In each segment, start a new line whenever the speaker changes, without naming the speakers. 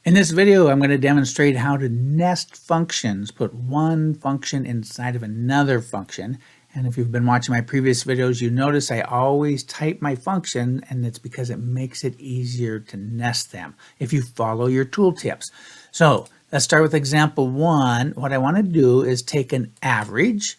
In this video, I'm going to demonstrate how to nest functions, put one function inside of another function. And if you've been watching my previous videos, you notice I always type my function, and it's because it makes it easier to nest them if you follow your tooltips. So let's start with example 1. What I want to do is take an average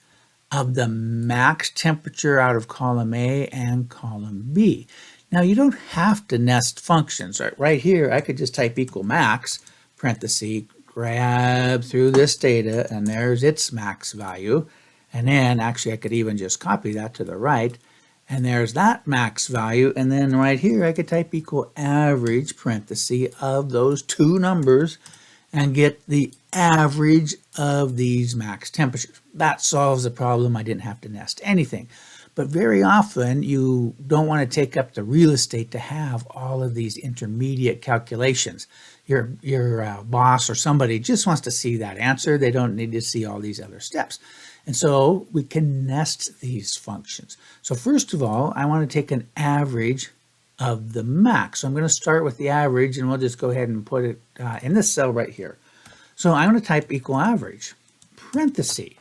of the max temperature out of column A and column B. Now you don't have to nest functions. Right here, I could just type equal max, parenthesis, grab through this data, and there's its max value. And then actually I could even just copy that to the right, and there's that max value. And then right here, I could type equal average, parenthesis, of those two numbers and get the average of these max temperatures. That solves the problem. I didn't have to nest anything. But very often you don't want to take up the real estate to have all of these intermediate calculations. Your boss or somebody just wants to see that answer. They don't need to see all these other steps. And so we can nest these functions. So first of all, I want to take an average of the max. So I'm going to start with the average, and we'll just go ahead and put it in this cell right here. So I'm going to type equal average, parenthesis.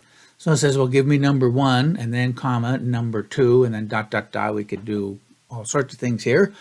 So it says, well, give me number 1 and then comma number 2 and then dot, dot, dot. We could do all sorts of things here.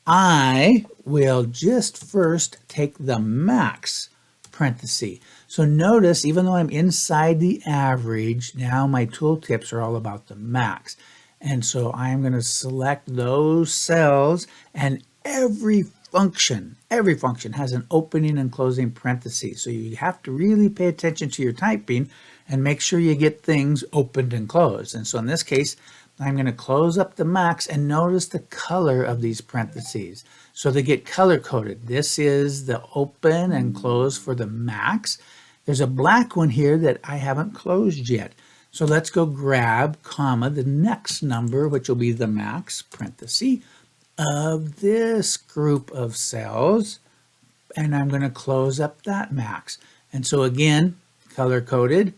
I will just first take the max, parenthesis. So notice, even though I'm inside the average, now my tooltips are all about the max. And so I'm going to select those cells, and every function has an opening and closing parentheses. So you have to really pay attention to your typing and make sure you get things opened and closed. And so in this case, I'm going to close up the max, and notice the color of these parentheses. So they get color coded. This is the open and close for the max. There's a black one here that I haven't closed yet. So let's go grab comma the next number, which will be the max, parenthesis, of this group of cells. And I'm going to close up that max. And so again, color coded.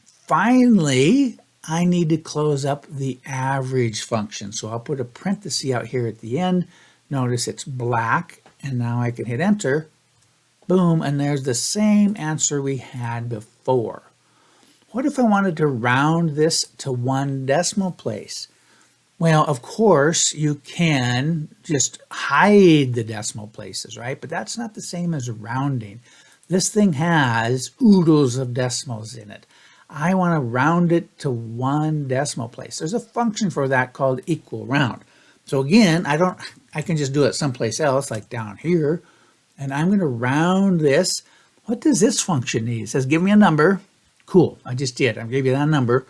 Finally, I need to close up the average function. So I'll put a parenthesis out here at the end. Notice it's black, and now I can hit enter. Boom, and there's the same answer we had before. What if I wanted to round this to 1 decimal place? Well, of course, you can just hide the decimal places, right? But that's not the same as rounding. This thing has oodles of decimals in it. I want to round it to 1 decimal place. There's a function for that called equal round. So again, I can just do it someplace else, like down here, and I'm going to round this. What does this function need? It says, give me a number. Cool, I just did. I gave you that number.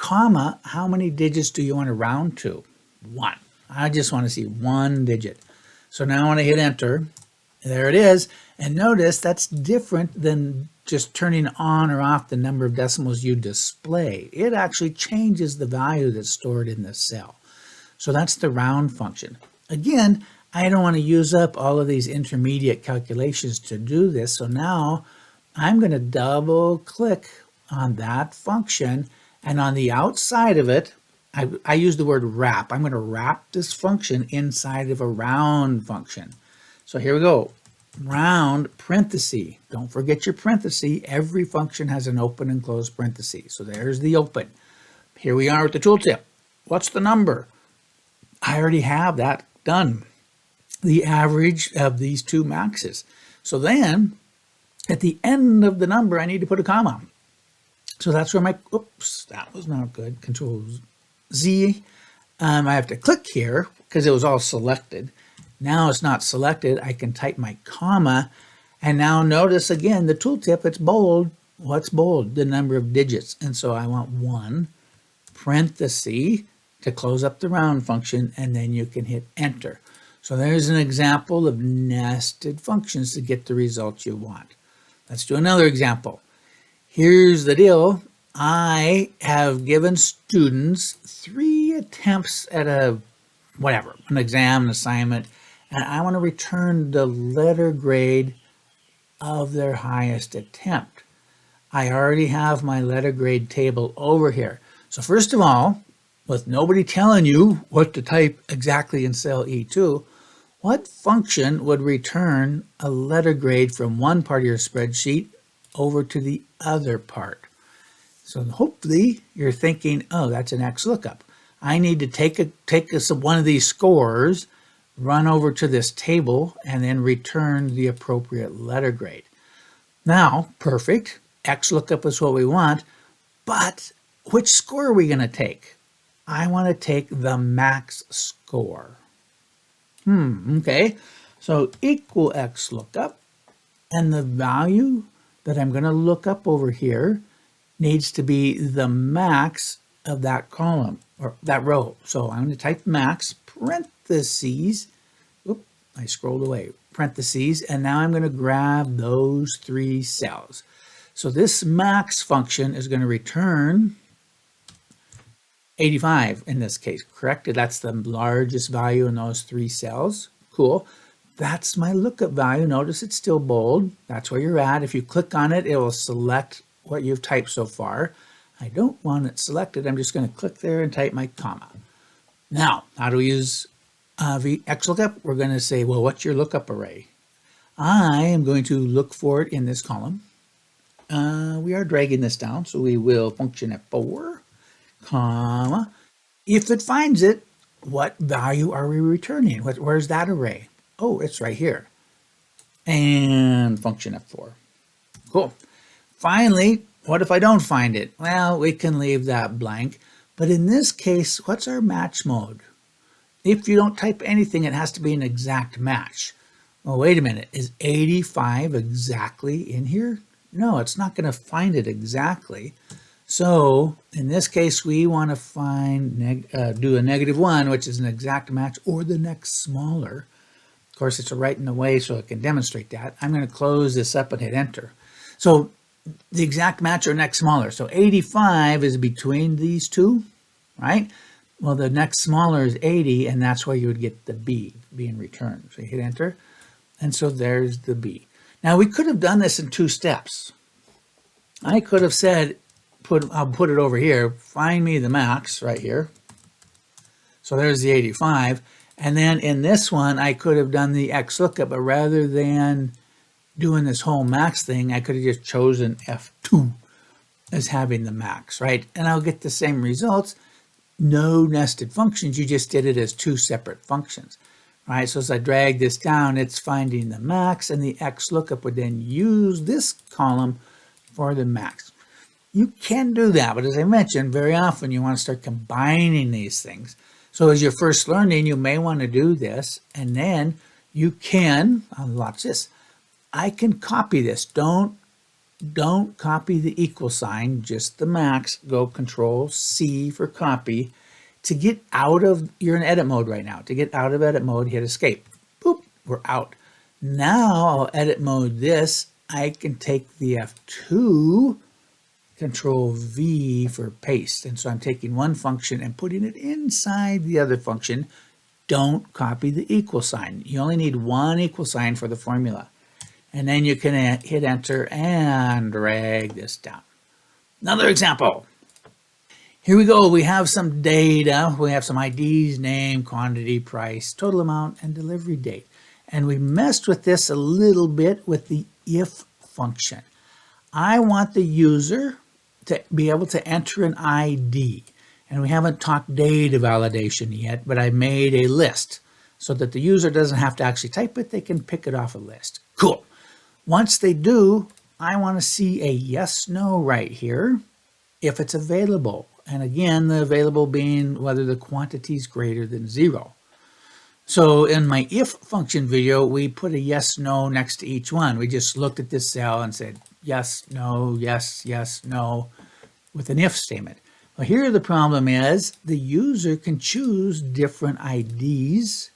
Comma, how many digits do you want to round to? 1. I just want to see 1 digit. So now I want to hit enter. There it is. And notice that's different than just turning on or off the number of decimals you display. It actually changes the value that's stored in the cell. So that's the round function. Again, I don't want to use up all of these intermediate calculations to do this. So now I'm going to double click on that function, and on the outside of it, I use the word wrap. I'm going to wrap this function inside of a round function. So here we go. Round parenthesis. Don't forget your parenthesis. Every function has an open and closed parenthesis. So there's the open. Here we are with the tooltip. What's the number? I already have that done. The average of these two maxes. So then at the end of the number, I need to put a comma. So that's where my, oops, that was not good. Control Z. I have to click here because it was all selected. Now it's not selected. I can type my comma, and now notice again the tooltip, it's bold. What's bold? The number of digits. And so I want 1 parenthesis to close up the round function, and then you can hit enter. So there's an example of nested functions to get the results you want. Let's do another example. Here's the deal. I have given students 3 attempts at an exam, an assignment, and I want to return the letter grade of their highest attempt. I already have my letter grade table over here. So first of all, with nobody telling you what to type exactly in cell E2, what function would return a letter grade from one part of your spreadsheet over to the other part? So hopefully you're thinking, oh, that's an Xlookup. I need to take one of these scores, run over to this table, and then return the appropriate letter grade. Now, perfect. Xlookup is what we want, but which score are we going to take? I want to take the max score. Okay. So equal Xlookup, and the value that I'm going to look up over here needs to be the max of that column or that row. So I'm going to type max, parentheses. Oop, I scrolled away. Parentheses, and now I'm going to grab those 3 cells. So this max function is going to return 85 in this case, correct? That's the largest value in those 3 cells. Cool. That's my lookup value. Notice it's still bold. That's where you're at. If you click on it, it will select what you've typed so far. I don't want it selected. I'm just going to click there and type my comma. Now, how do we use Xlookup? We're going to say, well, what's your lookup array? I am going to look for it in this column. We are dragging this down, so we will function F4, comma. If it finds it, what value are we returning? Where's that array? Oh, it's right here. And function F4. Cool. Finally, what if I don't find it? Well, we can leave that blank. But in this case, what's our match mode? If you don't type anything, it has to be an exact match. Well, wait a minute. Is 85 exactly in here? No, it's not going to find it exactly. So in this case, we want to find do a -1, which is an exact match, or the next smaller. Of course, it's right in the way, so it can demonstrate that. I'm going to close this up and hit enter. So the exact match or next smaller. So 85 is between these two, right? Well, the next smaller is 80, and that's where you would get the B being returned. So you hit enter, and so there's the B. Now, we could have done this in 2 steps. I could have said, I'll put it over here, find me the max right here. So there's the 85. And then in this one, I could have done the Xlookup, but rather than doing this whole max thing, I could have just chosen F2 as having the max, right? And I'll get the same results. No nested functions, you just did it as 2 separate functions, right? So as I drag this down, it's finding the max, and the Xlookup would then use this column for the max. You can do that, but as I mentioned, very often you want to start combining these things. So as you're first learning, you may want to do this, and then you can, watch this, I can copy this. Don't copy the equal sign, just the max. Go Control C for copy. To get out of, you're in edit mode right now. To get out of edit mode, hit escape. Boop, we're out. Now I'll edit mode this. I can take the F2, Control V for paste. And so I'm taking one function and putting it inside the other function. Don't copy the equal sign. You only need one equal sign for the formula. And then you can hit enter and drag this down. Another example. Here we go. We have some data. We have some IDs, name, quantity, price, total amount, and delivery date. And we messed with this a little bit with the if function. I want the user to be able to enter an ID. And we haven't talked data validation yet, but I made a list so that the user doesn't have to actually type it. They can pick it off a list. Cool. Once they do, I want to see a yes, no right here if it's available. And again, the available being whether the quantity is greater than 0. So in my if function video, we put a yes, no next to each one. We just looked at this cell and said yes, no, yes, yes, no with an if statement. Well, here the problem is the user can choose different IDs,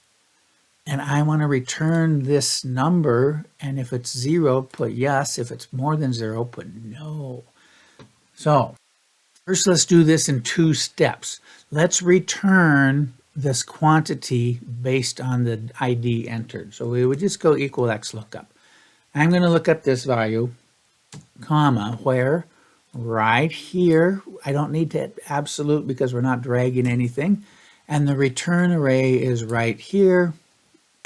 and I want to return this number, and if it's 0, put yes. If it's more than 0, put no. So first, let's do this in 2 steps. Let's return this quantity based on the ID entered. So we would just go equal Xlookup. I'm going to look up this value, comma, where? Right here. I don't need to hit absolute because we're not dragging anything. And the return array is right here.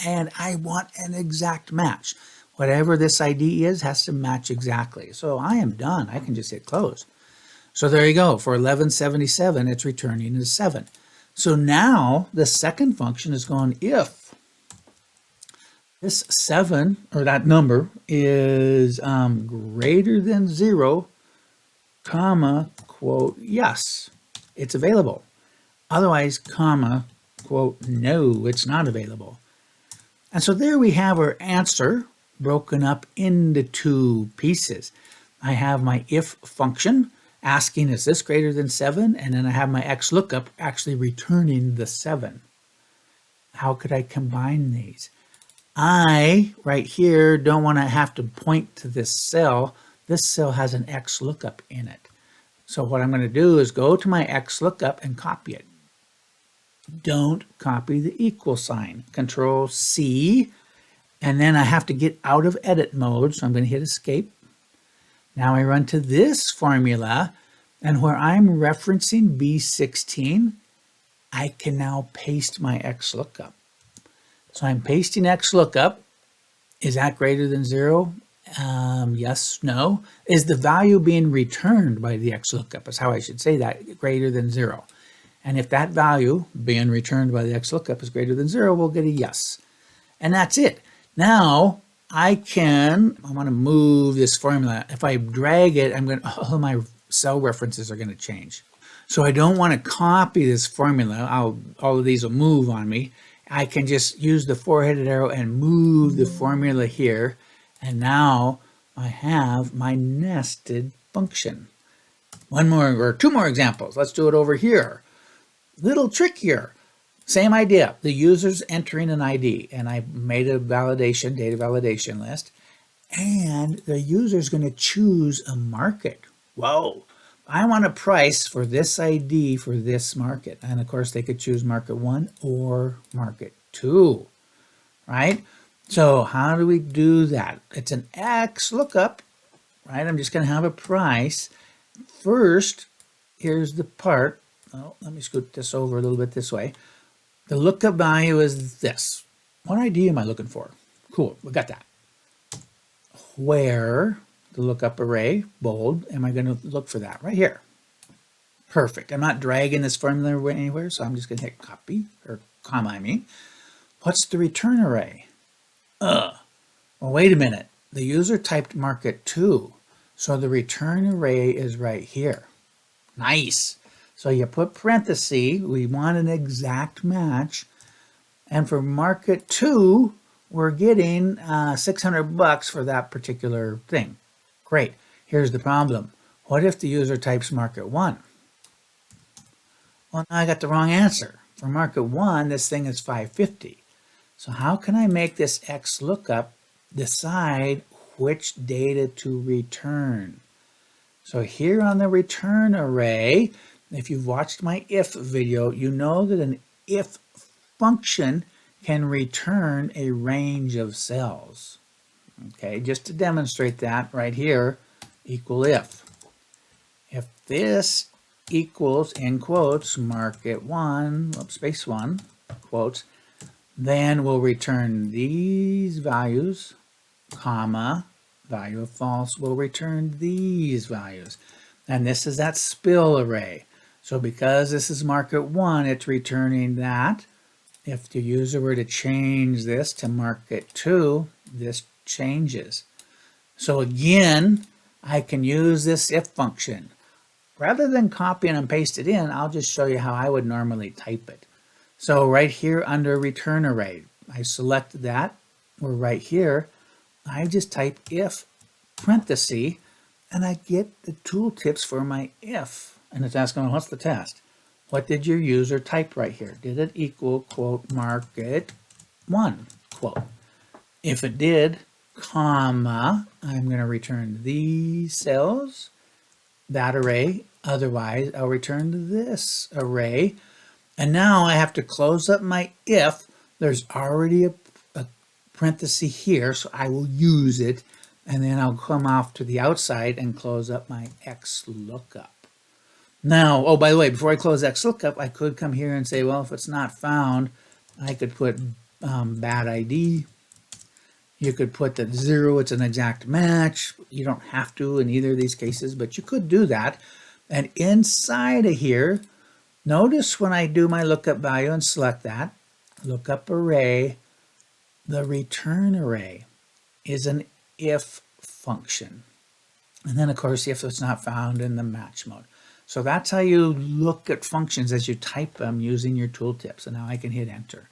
and I want an exact match. Whatever this ID is has to match exactly. So I am done. I can just hit close. So there you go. For 1177, it's returning a 7. So now the second function is going if this 7, or that number, is greater than 0, comma, quote, yes, it's available. Otherwise, comma, quote, no, it's not available. And so there we have our answer broken up into two pieces. I have my if function asking, is this greater than 7? And then I have my Xlookup actually returning the 7. How could I combine these? I, right here, don't want to have to point to this cell. This cell has an Xlookup in it. So what I'm going to do is go to my Xlookup and copy it. Don't copy the equal sign. Control C, and then I have to get out of edit mode, so I'm going to hit escape. Now I run to this formula, and where I'm referencing B16, I can now paste my Xlookup. So I'm pasting Xlookup. Is that greater than 0? Yes, no. Is the value being returned by the Xlookup? Is how I should say that, greater than 0. And if that value being returned by the Xlookup is greater than 0, we'll get a yes. And that's it. Now I want to move this formula. If I drag it, all of my cell references are going to change. So I don't want to copy this formula. All of these will move on me. I can just use the four-headed arrow and move the formula here. And now I have my nested function. One more or two more examples. Let's do it over here. Little trickier. Same idea. The user's entering an ID, and I made a validation, data validation list, and the user's going to choose a market. Whoa. I want a price for this ID for this market. And of course, they could choose market 1 or market 2, right? So how do we do that? It's an Xlookup, right? I'm just going to have a price. First, here's the part. Oh, let me scoot this over a little bit this way. The lookup value is this. What ID am I looking for? Cool, we got that. Where, the lookup array, bold, am I going to look for that? Right here. Perfect. I'm not dragging this formula anywhere, so I'm just going to hit copy, or comma, I mean. What's the return array? Well, wait a minute. The user typed market 2, so the return array is right here. Nice. So you put parentheses, we want an exact match. And for market 2, we're getting $600 for that particular thing. Great. Here's the problem. What if the user types market 1? Well, now I got the wrong answer. For market 1, this thing is $550. So how can I make this Xlookup decide which data to return? So here on the return array, if you've watched my if video, you know that an if function can return a range of cells. Okay, just to demonstrate that right here, equal if. If this equals, in quotes, market 1, space 1, quotes, then we'll return these values, comma, value of false will return these values. And this is that spill array. So because this is market 1, it's returning that. If the user were to change this to market 2, this changes. So again, I can use this if function. Rather than copy and paste it in, I'll just show you how I would normally type it. So right here under return array, I select that. We're right here. I just type if parenthesis, and I get the tooltips for my if. And it's asking, what's the test? What did your user type right here? Did it equal, quote, market 1, quote? If it did, comma, I'm going to return these cells, that array. Otherwise, I'll return this array. And now I have to close up my if. There's already a parenthesis here, so I will use it. And then I'll come off to the outside and close up my Xlookup. Now, oh, by the way, before I close Xlookup, I could come here and say, well, if it's not found, I could put bad ID. You could put that 0, it's an exact match. You don't have to in either of these cases, but you could do that. And inside of here, notice when I do my lookup value and select that, lookup array, the return array is an if function. And then, of course, if it's not found in the match mode. So that's how you look at functions as you type them using your tooltips. And now I can hit enter.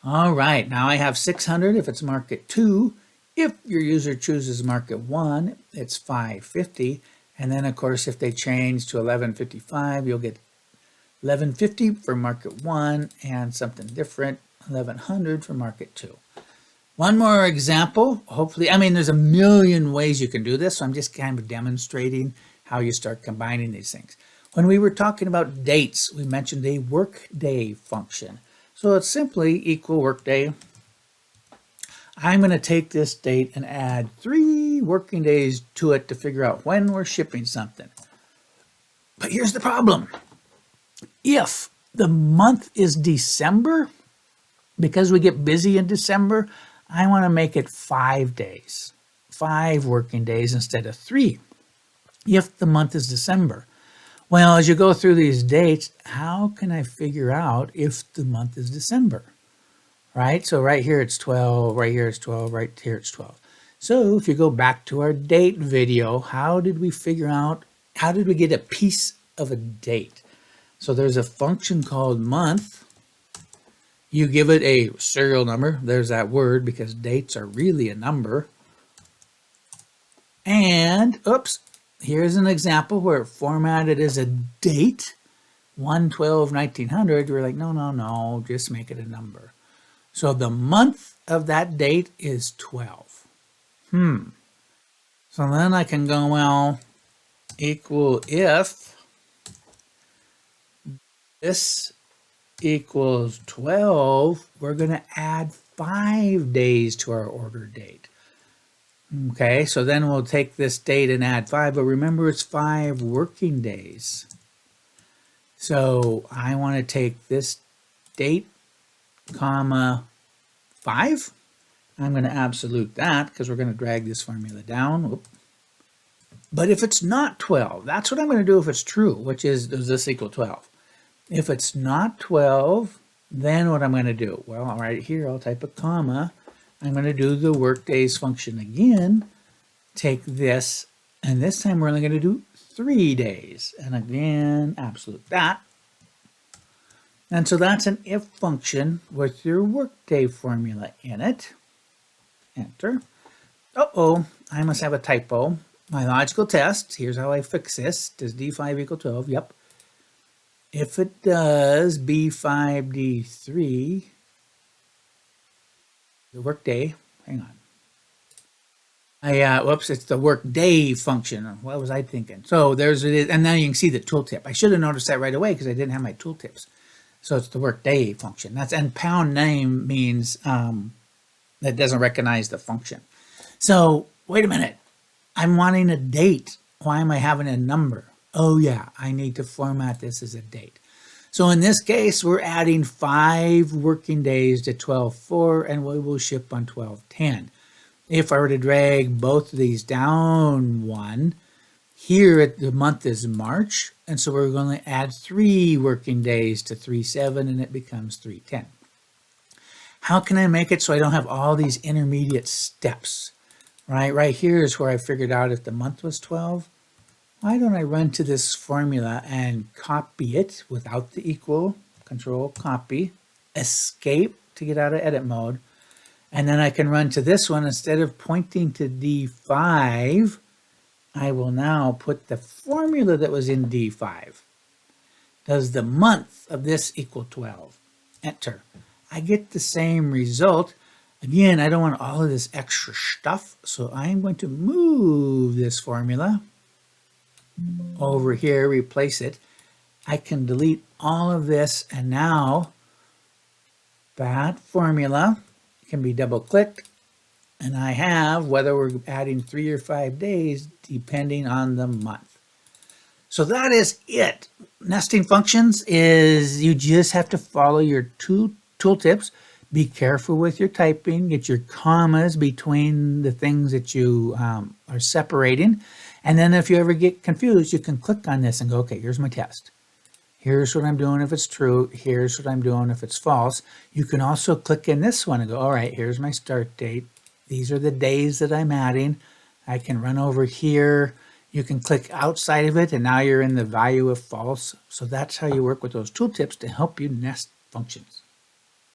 All right, now I have 600 if it's marked at 2. If your user chooses mark at 1, it's 550. And then, of course, if they change to 1155, you'll get 1150 for market 1 and something different, 1100 for market 2. One more example, hopefully, I mean, there's a million ways you can do this, so I'm just kind of demonstrating how you start combining these things. When we were talking about dates, we mentioned a workday function. So it's simply equal workday. I'm going to take this date and add 3 working days to it to figure out when we're shipping something. But here's the problem. If the month is December, because we get busy in December, I want to make it 5 days, 5 working days instead of 3. If the month is December. Well, as you go through these dates, how can I figure out if the month is December? Right? So right here it's 12, right here it's 12, right here it's 12. So if you go back to our date video, how did we figure out, how did we get a piece of a date? So there's a function called month. You give it a serial number. There's that word because dates are really a number. And, oops, here's an example where it's formatted as a date, 1/12/1900. We're like, no, just make it a number. So the month of that date is 12. So then I can go, well, equal if this equals 12, we're going to add 5 days to our order date. Okay, so then we'll take this date and add 5, but remember it's 5 working days. So I want to take this date, comma, 5. I'm going to absolute that because we're going to drag this formula down. Whoop. But if it's not 12, that's what I'm going to do if it's true, which is, does this equal 12? If it's not 12, then what I'm going to do? Well, right here, I'll type a comma. I'm going to do the workdays function again, take this, and this time we're only going to do 3 days. And again, absolute that. And so that's an if function with your workday formula in it. Enter. Uh-oh, I must have a typo. My logical test, here's how I fix this. Does D5 equal 12? Yep. If it does, B5, D3, the workday, hang on. Whoops, it's the workday function. What was I thinking? So there's it is, and now you can see the tooltip. I should have noticed that right away because I didn't have my tooltips. So it's the workday function. That's, and pound name means that doesn't recognize the function. So wait a minute. I'm wanting a date. Why am I having a number? Oh yeah, I need to format this as a date. So in this case, we're adding 5 working days to 12/4, and we will ship on 12/10. If I were to drag both of these down 1, here the month is March, and so we're going to add 3 working days to 3/7, and it becomes 3/10. How can I make it so I don't have all these intermediate steps? Right here is where I figured out if the month was 12. Why don't I run to this formula and copy it without the equal, control copy, escape to get out of edit mode, and then I can run to this one. Instead of pointing to D5, I will now put the formula that was in D5. Does the month of this equal 12? Enter. I get the same result. Again, I don't want all of this extra stuff, so I'm going to move this formula over here, replace it. I can delete all of this, and now that formula can be double-clicked, and I have whether we're adding 3 or 5 days depending on the month. So that is it. Nesting functions is you just have to follow your 2 tooltips Be careful with your typing. Get your commas between the things that you are separating. And then if you ever get confused, you can click on this and go, okay, here's my test. Here's what I'm doing if it's true. Here's what I'm doing if it's false. You can also click in this one and go, all right, here's my start date. These are the days that I'm adding. I can run over here. You can click outside of it, and now you're in the value of false. So that's how you work with those tooltips to help you nest functions.